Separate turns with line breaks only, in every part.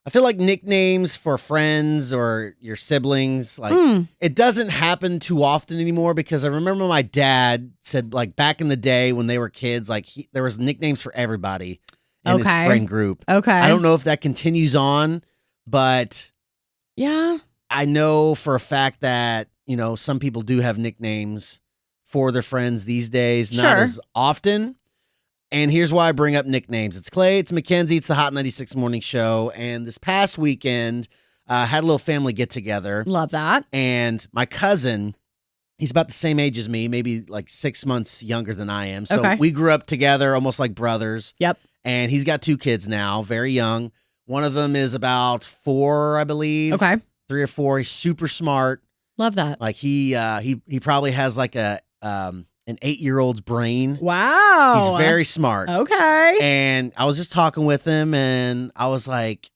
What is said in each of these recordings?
I feel like nicknames for friends or your siblings, it doesn't happen too often anymore because I remember my dad said like back in the day when they were kids, like there was nicknames for everybody in his friend group.
Okay.
I don't know if that continues on, but
yeah,
I know for a fact that, some people do have nicknames for their friends these days, not as often. And here's why I bring up nicknames. It's Clay, it's Mackenzie, it's the Hot 96 Morning Show. And this past weekend, had a little family get together.
Love that.
And my cousin, he's about the same age as me, maybe like 6 months younger than I am. So we grew up together almost like brothers.
Yep.
And he's got 2 kids now, very young. One of them is about 4, I believe.
Okay.
3 or 4. He's super smart.
Love that.
Like he probably has like an 8-year-old's brain.
Wow.
He's very smart.
Okay.
And I was just talking with him and I was like,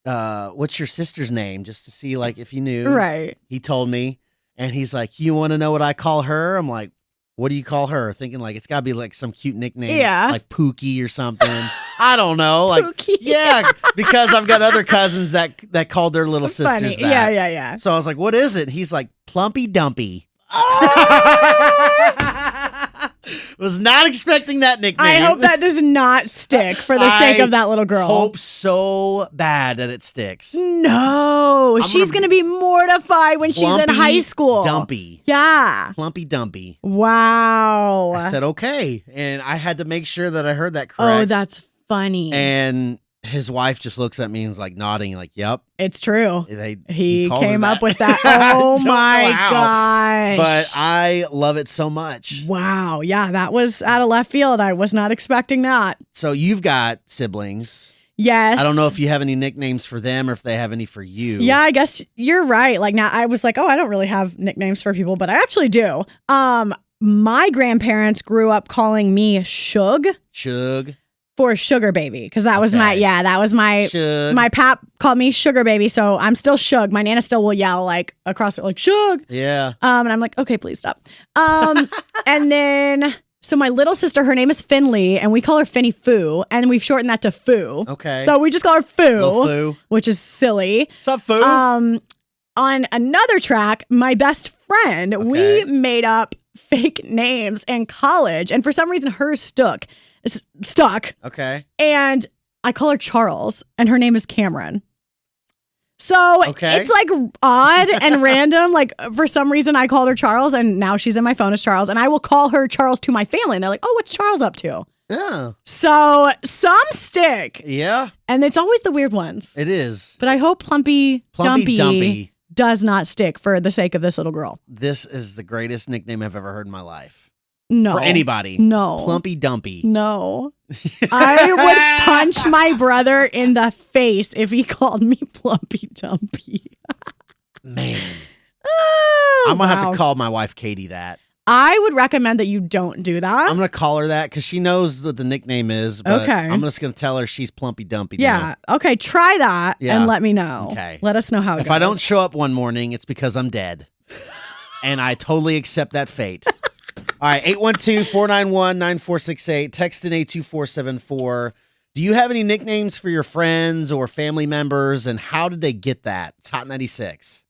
what's your sister's name? Just to see like if he knew.
Right.
He told me and he's like, you want to know what I call her? I'm like, what do you call her? Thinking like it's gotta be like some cute nickname.
Yeah.
Like Pookie or something. I don't know. Like
Pookie.
Yeah, because I've got other cousins that called their little sisters that.
Yeah.
So I was like, what is it? He's like, Plumpy Dumpy.
Oh!
Was not expecting that nickname.
I hope that does not stick for the sake of that little girl.
Hope so bad that it sticks.
No, she's going to be mortified when she's in high school.
Dumpy.
Yeah.
Plumpy Dumpy.
Wow.
I said, okay. And I had to make sure that I heard that correct.
Oh, that's funny.
And his wife just looks at me and is like nodding, like, yep.
It's true. He
calls
came
her
up
that.
with that. Oh my gosh.
But I love it so much.
Wow. Yeah, that was out of left field. I was not expecting that.
So you've got siblings.
Yes.
I don't know if you have any nicknames for them or if they have any for you.
Yeah, I guess you're right. Like now I was like, oh, I don't really have nicknames for people, but I actually do. My grandparents grew up calling me Shug.
Shug.
For Sugar Baby, because that was my
Shug.
my pap called me Sugar Baby, so I'm still Shug. My nana still will yell like across it like Shug.
Yeah.
And I'm like, okay, please stop. And then so my little sister, her name is Finley, and we call her Finny Foo, and we've shortened that to Foo.
Okay.
So we just call her
Little Foo.
which is silly.
What's up, Foo?
On another track, my best friend, we made up fake names in college, and for some reason hers stuck.
Okay.
And I call her Charles, and her name is Cameron. So it's like odd and random. Like for some reason I called her Charles, and now she's in my phone as Charles, and I will call her Charles to my family, and they're like, oh, what's Charles up to?
Oh.
So some stick.
Yeah.
And it's always the weird ones.
It is.
But I hope Plumpy Dumpy
Dumpy
does not stick for the sake of this little girl.
This is the greatest nickname I've ever heard in my life.
No.
For anybody.
No.
Plumpy Dumpy.
No. I would punch my brother in the face if he called me Plumpy Dumpy.
Man.
Oh,
I'm going to have to call my wife Katie that.
I would recommend that you don't do that.
I'm going to call her that because she knows what the nickname is. But
okay.
I'm just going to tell her she's Plumpy Dumpy.
Yeah.
Now.
Okay. Try that and let me know.
Okay.
Let us know how it goes.
If I don't show up one morning, it's because I'm dead. And I totally accept that fate. All right, 812-491-9468. Text in 82474. Do you have any nicknames for your friends or family members, and how did they get that? It's Hot 96.